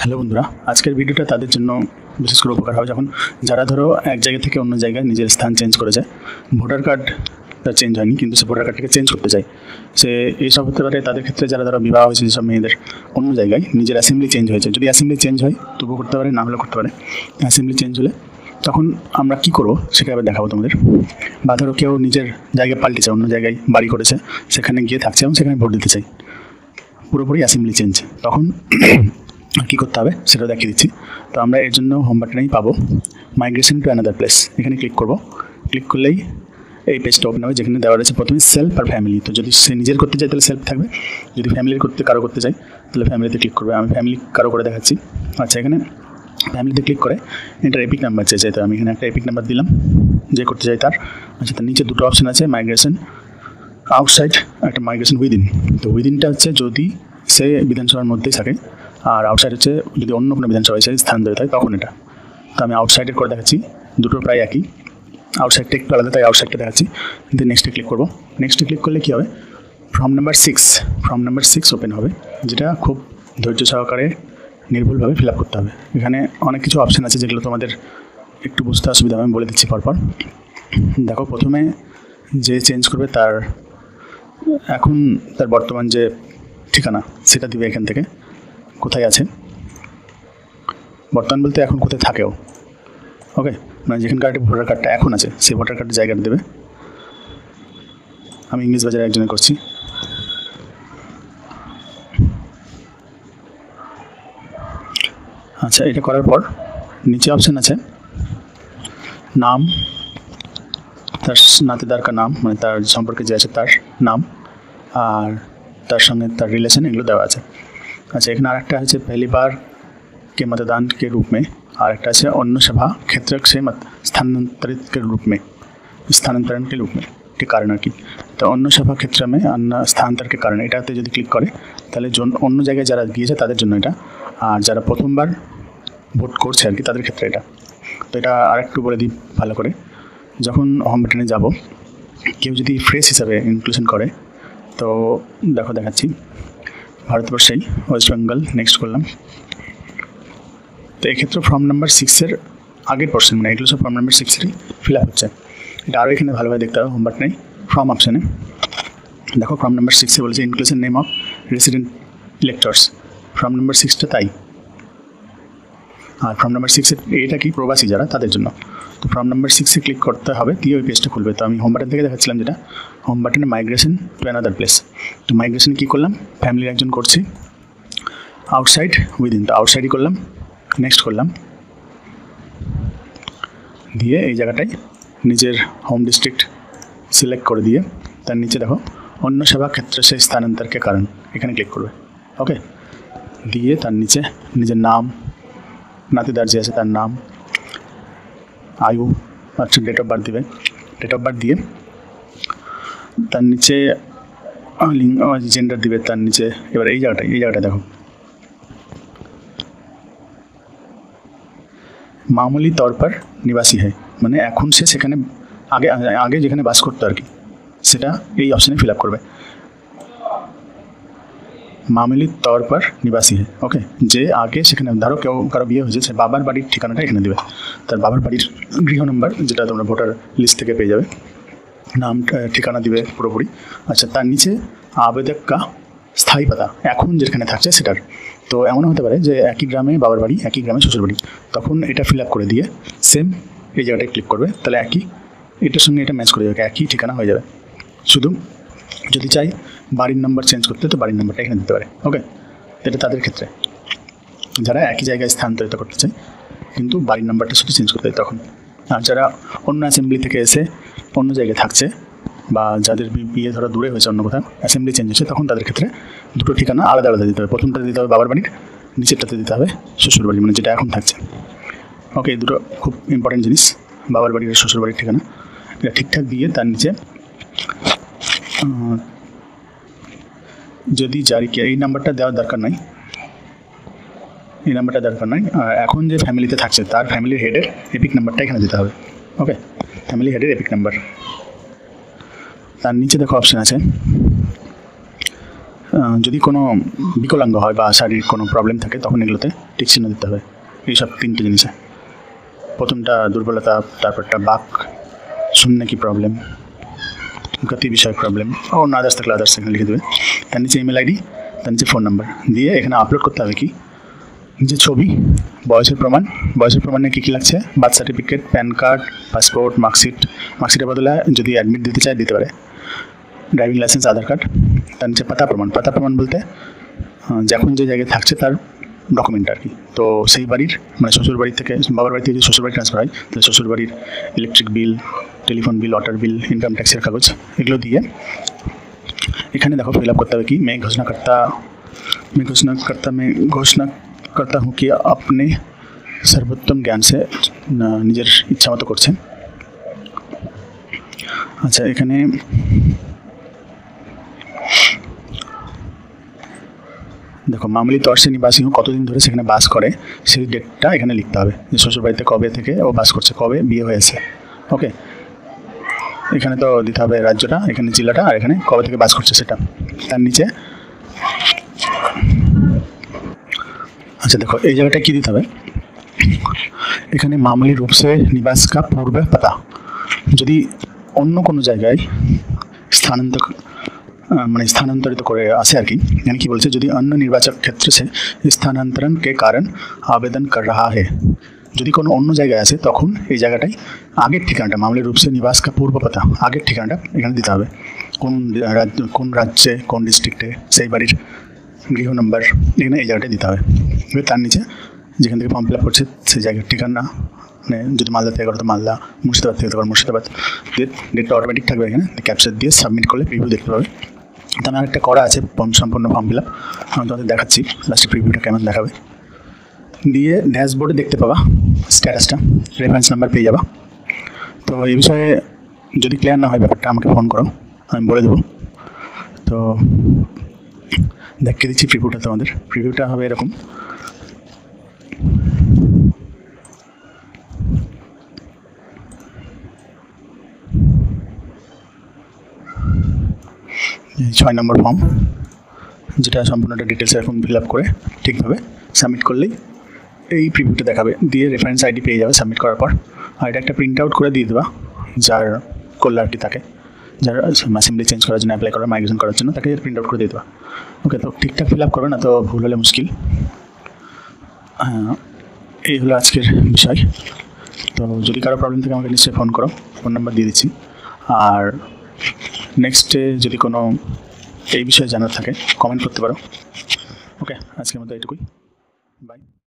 Hello বন্ধুরা, আজকের ভিডিওটা তাদের জন্য বিশেষ করে উপকার হবে যখন যারা ধরো এক জায়গা থেকে অন্য জায়গায় নিজের স্থান চেঞ্জ করে যায়। ভোটার কার্ডটা চেঞ্জ হয়নি কিন্তু সে ভোটার কার্ডটাকে চেঞ্জ করতে চায়। সে এইসব হতে পারে তাদের ক্ষেত্রে যারা ধরো বিবাহ হয়েছে যেসব মেয়েদের অন্য জায়গায় নিজের অ্যাসেম্বলি চেঞ্জ হয়েছে। যদি অ্যাসেম্বলি চেঞ্জ হয় তবুও করতে পারে, না হলে করতে পারে। অ্যাসেম্বলি চেঞ্জ হলে তখন আমরা কী করবো সেটা আবার দেখাবো তোমাদের। বা ধরো কেউ নিজের জায়গায় পাল্টেছে, অন্য জায়গায় বাড়ি করেছে, সেখানে গিয়ে থাকছে এবং সেখানে ভোট দিতে চাই, পুরোপুরি অ্যাসেম্বলি চেঞ্জ, তখন কী করতে হবে সেটাও দেখিয়ে দিচ্ছি। তো আমরা এর জন্য হোম বাটনেই পাবো মাইগ্রেশন টু অ্যানাদার প্লেস। এখানে ক্লিক করব। ক্লিক করলেই এই পেজটা ওপেন হবে, যেখানে দেওয়া রয়েছে প্রথমে সেলফ আর ফ্যামিলি। তো যদি সে নিজের করতে চায় তাহলে সেলফ থাকবে, যদি ফ্যামিলির কারো করতে চাই তাহলে ফ্যামিলিতে ক্লিক করবে। আমি ফ্যামিলি কারো করে দেখাচ্ছি। আচ্ছা, এখানে ফ্যামিলিতে ক্লিক করে এটার এপিক নাম্বার চাই, তো আমি এখানে একটা এপিক নাম্বার দিলাম যে করতে চাই তার। আচ্ছা, তার নিচে দুটো অপশান আছে, মাইগ্রেশন আউটসাইড, একটা মাইগ্রেশন উইদিন। তো উইদিনটা হচ্ছে যদি সে বিধানসভার মধ্যেই থাকে, আর আউটসাইড হচ্ছে যদি অন্য কোনো বিধানসভায় সে স্থানান্তরিত হয় তখন এটা। তো আমি আউটসাইডের করে দেখাচ্ছি, দুটো প্রায় একই। আউটসাইডটা একটু আলাদা, তাই আউটসাইডটা দেখাচ্ছি। দিয়ে নেক্সটে ক্লিক করবো। নেক্সটে ক্লিক করলে কী হবে, ফর্ম নাম্বার 6 ওপেন হবে, যেটা খুব ধৈর্য সহকারে নির্ভুলভাবে ফিল আপ করতে হবে। এখানে অনেক কিছু অপশান আছে যেগুলো তোমাদের একটু বুঝতে অসুবিধা হবে, আমি বলে দিচ্ছি পরপর। দেখো, প্রথমে যে চেঞ্জ করবে তার এখন তার বর্তমান যে ঠিকানা সেটা দিবে। এখান থেকে কোথায় আছে বর্তমান বলতে এখন কোথায় থাকেও, ওকে, মানে যেখানকার ভোটার কার্ডটা এখন আছে সেই ভোটার কার্ডের জায়গাটা দেবে। আমি ইংলিশ বাজারে একজনের করছি। আচ্ছা, এটা করার পর নিচে অপশান আছে নাম, তার নাতেদার কা নাম, মানে তার সম্পর্কে যে আছে তার নাম, আর তার সঙ্গে তার রিলেশন, এগুলো দেওয়া আছে। अच्छा, एक नाटक है पहली बार के मतदान के रूप में, और एक अन्य सभा क्षेत्र से मत स्थानांतरित के रूप में, स्थानांतरण के रूप में के कारण की। तो अन्य सभा क्षेत्र में अन्य स्थानांतर के कारण एटाते यदि क्लिक करे ताहले अन्य जगह যারা গিয়েছে তাদের জন্য এটা, আর যারা প্রথমবার ভোট করছে আর কি তাদের ক্ষেত্রে এটা। তো এটা আরেকটু বলে দিই ভালো করে। যখন হোম বাটনে যাব, কেউ যদি ফ্রেশ হিসাবে ইনক্লুশন করে, তো দেখো দেখাচ্ছি, ভারতবর্ষেই ওয়েস্ট বেঙ্গল, নেক্সট করলাম। তো এক্ষেত্রে ফর্ম নাম্বার 6-এর আগের পোর্শন, মানে এগুলো সব ফর্ম নাম্বার 6-এরই ফিল আপ হচ্ছে। এটা আরও এখানে ভালোভাবে দেখতে হবে। হোম বাটনে ফর্ম অপশানে দেখো, ফর্ম নাম্বার 6-এ বলেছে inclusion name of resident electors. Form number 6টা তাই, আর ফর্ম নাম্বার 6-এর এটা কি প্রবাসী যারা তাদের জন্য। তো ফর্ম নাম্বার 6-এ ক্লিক করতে হবে, দিয়ে ওই পেজটা খুলবে। তো আমি হোম বাটন থেকে দেখাচ্ছিলাম যেটা, হোম বাটনে মাইগ্রেশন টু অ্যানাদার প্লেস। তো মাইগ্রেশন কী করলাম, ফ্যামিলির একজন করছি, আউটসাইড উইদিন, তো আউটসাইডই করলাম। নেক্সট করলাম, দিয়ে এই জায়গাটায় নিজের হোম ডিস্ট্রিক্ট সিলেক্ট করে দিয়ে তার নিচে দেখো অন্য সেবা ক্ষেত্রে সেই স্থানান্তরকে কারণ, এখানে ক্লিক করবে। ওকে, দিয়ে তার নিচে নিজের নাম, নাতিদার যে আছে তার নাম, আয়ু, আচ্ছা ডেট অফ বার্থ দিবে। ডেট অফ বার্থ দিয়ে তার নিচে লিঙ্গ জেন্ডার দিবে তার নিচে। এবার এই জায়গাটা দেখো, মামুলি তौर पर নিবাসী হয়, মানে এখন সে সেখানে আগে যেখানে বাস করতো আর কি, সেটা এই অপশানে ফিল আপ করবে। মামুলি तौर पर নিবাসী হয়, ওকে, যে আগে সেখানে ধরো কেউ কারো বিয়ে হয়েছে, সে বাবার বাড়ির ঠিকানাটা এখানে দেবে, তার বাবার বাড়ির গৃহ নম্বর যেটা তোমরা ভোটার লিস্ট থেকে পেয়ে যাবে, নাম ঠিকানা দিবে পুরোপুরি। আচ্ছা, তার নিচে আবেদক কা স্থায়ী পাতা, এখন যেখানে থাকছে সেটার। তো এমন হতে পারে যে একই গ্রামে বাবার বাড়ি, একই গ্রামে শ্বশুর বাড়ি, তখন এটা ফিল আপ করে দিয়ে সেম এই জায়গাটায় ক্লিক করবে, তাহলে একই এটার সঙ্গে এটা ম্যাচ করে যাবে, একই ঠিকানা হয়ে যাবে। শুধু যদি চাই বাড়ির নাম্বার চেঞ্জ করতে, তো বাড়ির নাম্বারটা এখানে দিতে পারে। ওকে, এটা তাদের ক্ষেত্রে যারা একই জায়গায় স্থানান্তরিত করতে চায় কিন্তু বাড়ির নাম্বারটা শুধু চেঞ্জ করতে হয় তখন। আর যারা অন্য অ্যাসেম্বলি থেকে এসে অন্য জায়গায় থাকছে, বা যাদের বিয়ে ধরো দূরে হয়েছে অন্য কোথাও, অ্যাসেম্বলি চেঞ্জ হচ্ছে, তখন তাদের ক্ষেত্রে দুটো ঠিকানা আলাদা আলাদা দিতে হবে। প্রথমটাতে দিতে হবে বাবার বাড়ির, নিচেরটাতে দিতে হবে শ্বশুর বাড়ি, মানে যেটা এখন থাকছে। ওকে, এই দুটো খুব ইম্পর্টেন্ট জিনিস, বাবার বাড়ির আর শ্বশুর বাড়ির ঠিকানা। এটা ঠিকঠাক দিয়ে তার নিচে যদি জারি এই নাম্বারটা দেওয়ার দরকার নাই, এই নাম্বারটা দরকার নাই। এখন যে ফ্যামিলিতে থাকছে তার ফ্যামিলির হেডের এপিক নাম্বারটা এখানে দিতে হবে। ওকে, ফ্যামিলি হেডের এপিক নাম্বার। তার নিচে দেখো অপশান আছে যদি কোনো বিকলাঙ্গ হয় বা শারীরিক কোনো প্রবলেম থাকে তখন এগুলোতে টিক চিহ্ন দিতে হবে। এইসব 3টে জিনিসে, প্রথমটা দুর্বলতা, তারপরটা বাক শুননে কি প্রবলেম, গতি বিষয়ক প্রবলেম, অন্য আদার্স থাকলে আদার্স এখানে লিখে দেবে। তার নিচে ইমেল আইডি, তার নিচে ফোন নাম্বার দিয়ে এখানে আপলোড করতে হবে কি যে ছবি, বয়সের প্রমাণে কী কী লাগছে, birth certificate, PAN card, passport, মার্কশিটের বদলে যদি অ্যাডমিট দিতে চায় দিতে পারে, ড্রাইভিং লাইসেন্স, আধার কার্ড। তার নিচে পাতা প্রমাণ বলতে যখন যে জায়গায় থাকছে তার ডকুমেন্ট আর কি। তো সেই বাড়ির মানে শ্বশুর বাড়ি থেকে বাবার বাড়ি থেকে যদি শ্বশুর বাড়ি ট্রান্সফার হয় তাহলে শ্বশুর বাড়ির electric bill, telephone bill, water বিল, ইনকাম ট্যাক্সের কাগজ, এগুলো দিয়ে এখানে দেখো फिल अप करते हुए कि मैं घोषणा करता हूँ कि अपने सर्वोत्तम ज्ञान से নিজের ইচ্ছা মতো করছেন। আচ্ছা, এখানে দেখো মামুলি তौर से निवासी हूँ, কতদিন ধরে সেখানে বাস করে সেই ডেটটা এখানে লিখতে হবে, যে শ্বশুরবাড়িতে কবে থেকে ও বাস করছে, কবে বিয়ে হয়েছে। ওকে, এখানে তো দিতে হবে রাজ্যটা, এখানে জেলাটা, আর এখানে কবে থেকে বাস করছে সেটা। তার নিচে আচ্ছা দেখো এই জায়গাটা কি দিতে হবে, এখানে মামুলি রূপ से निवास का पूर्व पता, যদি অন্য কোনো জায়গায় স্থানান্তরিত করে আসে আর কি, यानी কি বলছে, যদি অন্য নির্বাচক ক্ষেত্র से स्थानांतरण के कारण आवेदन कर रहा है, যদি কোনো অন্য জায়গায় আসে তখন এই জায়গাটাই আগের ঠিকানাটা, মামুলি রূপ से निवास का पूर्व पता, আগের ঠিকানাটা এখানে দিতে হবে, কোন রাজ্যে, কোন ডিস্ট্রিক্টে, সেই বাড়ির গৃহ নম্বর এখানে এই জায়গাটায় দিতে হবে। এবার তার নিচে যেখান থেকে ফর্ম ফিল আপ করছে সেই জায়গার ঠিকানা, মানে যদি মালদা থেকে করো তো মালদা, মুর্শিদাবাদ থেকে করো মুর্শিদাবাদ, ডেটটা অটোমেটিক থাকবে এখানে, ক্যাপচার দিয়ে সাবমিট করলে প্রিভিউ দেখতে পাবে। তো আমার একটা করা আছে সম্পূর্ণ ফর্ম ফিল আপ, আমি তোমাদের দেখাচ্ছি লাস্টে প্রিভিউটা কেমন দেখাবে। দিয়ে ড্যাশবোর্ডে দেখতে পাবা স্ট্যাটাসটা, রেফারেন্স নাম্বার পেয়ে যাবা। তো এই বিষয়ে যদি ক্লিয়ার না হয় ব্যাপারটা আমাকে ফোন করো, আমি বলে দেবো। তো দেখিয়ে দিচ্ছি প্রিভিউটা তোমাদের, প্রিভিউটা হবে এরকম। এই 6 নম্বর ফর্ম, যেটা সম্পূর্ণটা ডিটেলস এরকম ফিল আপ করে ঠিকভাবে সাবমিট করলেই এই প্রিভিউটা দেখাবে, দিয়ে রেফারেন্স আইডি পেয়ে যাবে সাবমিট করার পর। আর এটা একটা প্রিন্ট আউট করে দিয়ে দেবা যার করলে আর কি, তাকে যার অ্যাসেম্বলি চেঞ্জ করার জন্য, অ্যাপ্লাই করার, মাইগ্রেশন করার জন্য, তাকে প্রিন্ট আউট করে দিয়ে দেবা। ওকে, তো ঠিকঠাক ফিল আপ করবে না তো ভুল হলে মুশকিল। এই হলো আজকের বিষয়। তো যদি কারো প্রবলেম থাকে আমাকে নিশ্চয়ই ফোন করো, ফোন নাম্বার দিয়ে দিচ্ছি। আর নেক্সটে যদি কোনো এই বিষয়ে জানার থাকে কমেন্ট করতে পারো। ওকে, আজকের মতো এটুকুই, বাই।